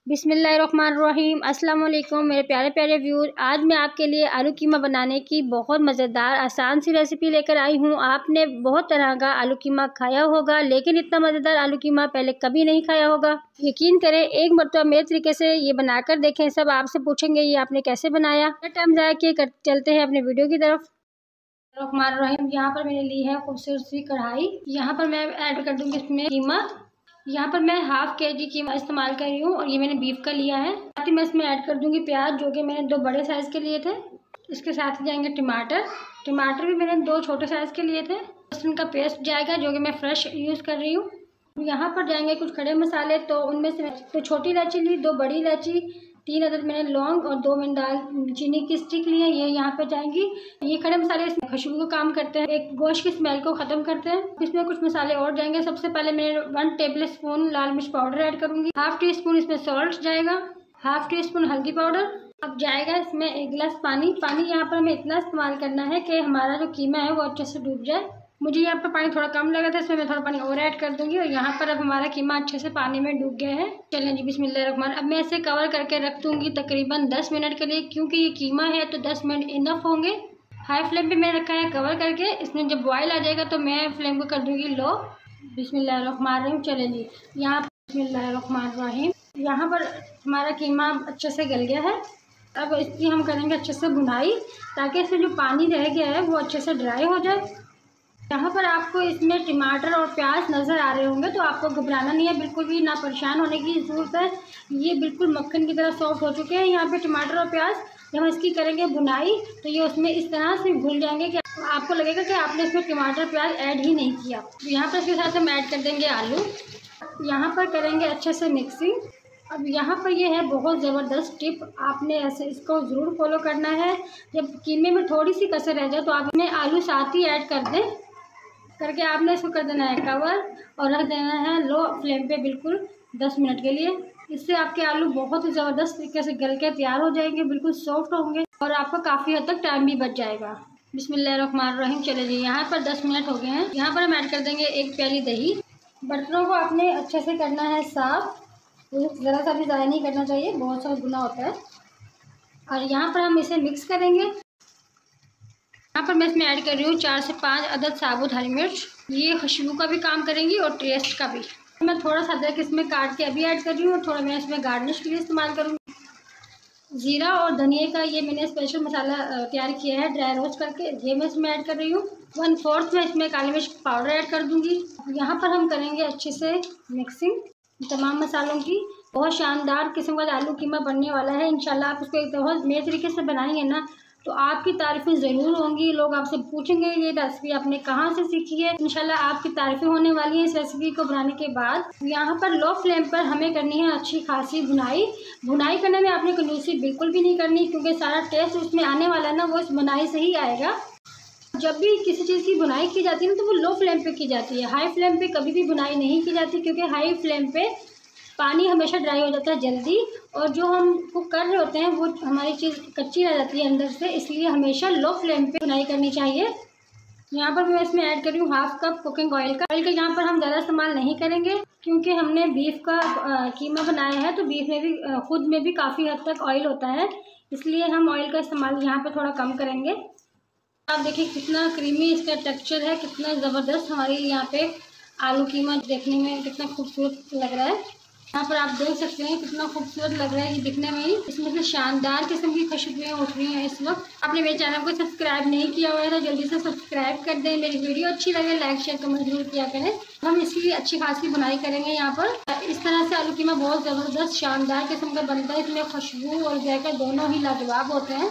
बिस्मिल्लाहिर्रहमानिर्रहीम। अस्सलाम वालेकुम मेरे प्यारे प्यारे व्यूअर। आज मैं आपके लिए आलू कीमा बनाने की बहुत मज़ेदार आसान सी रेसिपी लेकर आई हूँ। आपने बहुत तरह का आलू कीमा खाया होगा, लेकिन इतना मज़ेदार आलू कीमा पहले कभी नहीं खाया होगा। यकीन करें, एक मरतबा मेरे तरीके से ये बनाकर देखें। सब आपसे पूछेंगे ये आपने कैसे बनाया। टाइम ज़ाया किए चलते हैं अपने वीडियो की तरफ। रहीम, यहाँ पर मैंने ली है खूबसूरत सी कढ़ाई। यहाँ पर मैं ऐड कर दूँगी इसमें कीमा। यहाँ पर मैं हाफ केजी कीमा इस्तेमाल कर रही हूँ और ये मैंने बीफ का लिया है। साथ ही मैं इसमें ऐड कर दूँगी प्याज, जो कि मैंने 2 बड़े साइज़ के लिए थे। इसके साथ ही जाएंगे टमाटर भी मैंने 2 छोटे साइज़ के लिए थे। लहसुन का पेस्ट जाएगा, जो कि मैं फ्रेश यूज़ कर रही हूँ। यहाँ पर जाएंगे कुछ खड़े मसाले, तो उनमें से तो छोटी इलायची ली, 2 बड़ी इलायची, 3 अदद मैंने लौंग और 2 मैंने दालचीनी की स्टिक ली है। ये यहाँ पे जाएंगी। ये खड़े मसाले इसमें खुशबू का काम करते हैं, एक गोश्त की स्मेल को ख़त्म करते हैं। इसमें कुछ मसाले और जाएंगे। सबसे पहले मैं 1 टेबल स्पून लाल मिर्च पाउडर ऐड करूँगी। हाफ टी स्पून इसमें सॉल्ट जाएगा, हाफ टी स्पून हल्दी पाउडर। अब जाएगा इसमें 1 गिलास पानी। यहाँ पर हमें इतना इस्तेमाल करना है कि हमारा जो कीमा है वो अच्छे से डूब जाए। मुझे यहाँ पर पानी थोड़ा कम लगा था, इसमें मैं थोड़ा पानी और ऐड कर दूंगी। और यहाँ पर अब हमारा कीमा अच्छे से पानी में डूब गया है। चलें जी, बिस्मिल्लाहिर्रहमान। अब मैं इसे कवर करके रख दूंगी तकरीबन 10 मिनट के लिए, क्योंकि ये कीमा है तो 10 मिनट इनफ होंगे। हाई फ्लेम पे मैंने रखा है कवर करके। इसमें जब बॉयल आ जाएगा तो मैं फ्लेम को कर दूंगी लो। बिस्मिल्लाहिर्रहमानिर्रहीम। चले जी, यहाँ बिस्मिल्लाहिर्रहमानिर्रहीम। यहाँ पर हमारा कीमा अच्छे से गल गया है। अब इसकी हम करेंगे अच्छे से भुनाई, ताकि इसमें जो पानी रह गया है वो अच्छे से ड्राई हो जाए। यहाँ पर आपको इसमें टमाटर और प्याज नज़र आ रहे होंगे, तो आपको घबराना नहीं है, बिल्कुल भी ना परेशान होने की ज़रूरत है। ये बिल्कुल मक्खन की तरह सॉफ्ट हो चुके हैं यहाँ पे टमाटर और प्याज। जब हम इसकी करेंगे भुनाई तो ये उसमें इस तरह से घुल जाएंगे कि आपको लगेगा कि आपने इसमें टमाटर प्याज ऐड ही नहीं किया। यहाँ पर इसके साथ हम ऐड कर देंगे आलू। यहाँ पर करेंगे अच्छे से मिक्सिंग। अब यहाँ पर ये है बहुत ज़बरदस्त टिप, आपने ऐसे इसको ज़रूर फॉलो करना है। जब कीमे में थोड़ी सी कसर रह जाए तो आप इसमें आलू साथ ही ऐड कर दें। करके आपने इसको कर देना है कवर और रख देना है लो फ्लेम पे बिल्कुल 10 मिनट के लिए। इससे आपके आलू बहुत ही ज़बरदस्त तरीके से गल के तैयार हो जाएंगे, बिल्कुल सॉफ्ट होंगे और आपका काफ़ी हद तक टाइम भी बच जाएगा। बिस्मिल्लाहिर्रहमानिर्रहीम। चले जी, यहाँ पर 10 मिनट हो गए हैं। यहाँ पर हम ऐड कर देंगे 1 प्याली दही। बर्तनों को आपने अच्छे से करना है साफ़, ज़रा सा भी ज़ाया नहीं करना चाहिए, बहुत सारा गुना होता है। और यहाँ पर हम इसे मिक्स करेंगे। यहाँ पर मैं इसमें ऐड कर रही हूँ 4 से 5 अदद साबुत हरी मिर्च। ये खुशबू का भी काम करेंगी और टेस्ट का भी। मैं थोड़ा सा अदरक इसमें काट के अभी ऐड कर रही हूँ और थोड़ा मैं इसमें गार्निश के लिए इस्तेमाल करूँगी। ज़ीरा और धनिया का ये मैंने स्पेशल मसाला तैयार किया है ड्राई रोस्ट करके, ये मैं इसमें ऐड कर रही हूँ। 1/4 मैं इसमें काली मिर्च पाउडर ऐड कर दूँगी। यहाँ पर हम करेंगे अच्छे से मिक्सिंग तमाम मसालों की। बहुत शानदार किस्म का आलू कीमा बनने वाला है। इंशाल्लाह आप इसको एक दफ़ा मेरे तरीके से बनाएंगे ना तो आपकी तारीफ़ें ज़रूर होंगी। लोग आपसे पूछेंगे ये रेसिपी आपने कहाँ से सीखी है। इंशाल्लाह आपकी तारीफ़ें होने वाली हैं इस रेसिपी को बनाने के बाद। यहाँ पर लो फ्लेम पर हमें करनी है अच्छी खासी भुनाई करने में आपने कंजूसी बिल्कुल भी नहीं करनी, क्योंकि सारा टेस्ट उसमें आने वाला है ना वो इस बुनाई से ही आएगा। जब भी किसी चीज़ की बुनाई की जाती है ना तो वो लो फ्लेम पे की जाती है, हाई फ्लेम पे कभी भी बुनाई नहीं की जाती, क्योंकि हाई फ्लेम पे पानी हमेशा ड्राई हो जाता है जल्दी, और जो हम कुक कर रहे होते हैं वो हमारी चीज़ कच्ची रह जाती है अंदर से, इसलिए हमेशा लो फ्लेम पे बुनाई करनी चाहिए। यहाँ पर मैं इसमें ऐड कर रही हूँ 1/2 कप कुकिंग ऑयल का। यहाँ पर हम ज़्यादा इस्तेमाल नहीं करेंगे, क्योंकि हमने बीफ का कीमा बनाया है, तो बीफ में भी खुद में भी काफ़ी हद तक ऑयल होता है, इसलिए हम ऑयल का इस्तेमाल यहाँ पर थोड़ा कम करेंगे। आप देखिए कितना क्रीमी इसका टेक्सचर है, कितना ज़बरदस्त हमारी यहाँ पे आलू कीमा देखने में कितना खूबसूरत लग रहा है। यहाँ पर आप देख सकते हैं कितना खूबसूरत लग रहा है ये दिखने में ही। इसमें से शानदार किस्म की खुशबुएं उठ रही हैं इस वक्त। आपने मेरे चैनल को सब्सक्राइब नहीं किया हुआ है तो जल्दी से सब्सक्राइब कर दें। मेरी वीडियो अच्छी लगे लाइक शेयर कमेंट जरूर किया करें। हम इसकी अच्छी खासी बुनाई करेंगे। यहाँ पर इस तरह से आलू कीमा बहुत ज़बरदस्त शानदार किस्म का बनता है। इसमें खुशबू और जायका दोनों ही लाजवाब होते हैं।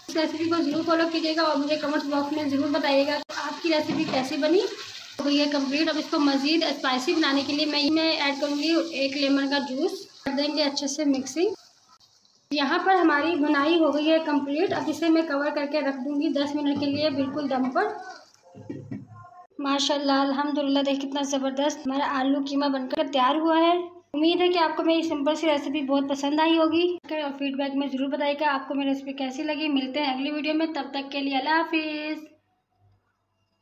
इस रेसिपी को ज़रूर फॉलो कीजिएगा और मुझे कमेंट्स बॉक्स में ज़रूर बताइएगा कि आपकी रेसिपी कैसी बनी। तो ये कंप्लीट। अब इसको मज़ीद स्पाइसी बनाने के लिए मैं ऐड करूँगी 1 लेमन का जूस। कर देंगे अच्छे से मिक्सिंग। यहाँ पर हमारी बुनाई हो गई है कंप्लीट। अब इसे मैं कवर करके रख दूँगी 10 मिनट के लिए बिल्कुल दम पर। माशाल्लाह अल्हम्दुलिल्लाह, देखिए कितना ज़बरदस्त हमारा आलू कीमा बनकर तैयार हुआ है। उम्मीद है कि आपको मेरी सिंपल सी रेसिपी बहुत पसंद आई होगी और फीडबैक में ज़रूर बताइएगा आपको मेरी रेसिपी कैसी लगी। मिलते हैं अगली वीडियो में, तब तक के लिए अल्लाह हाफिज़।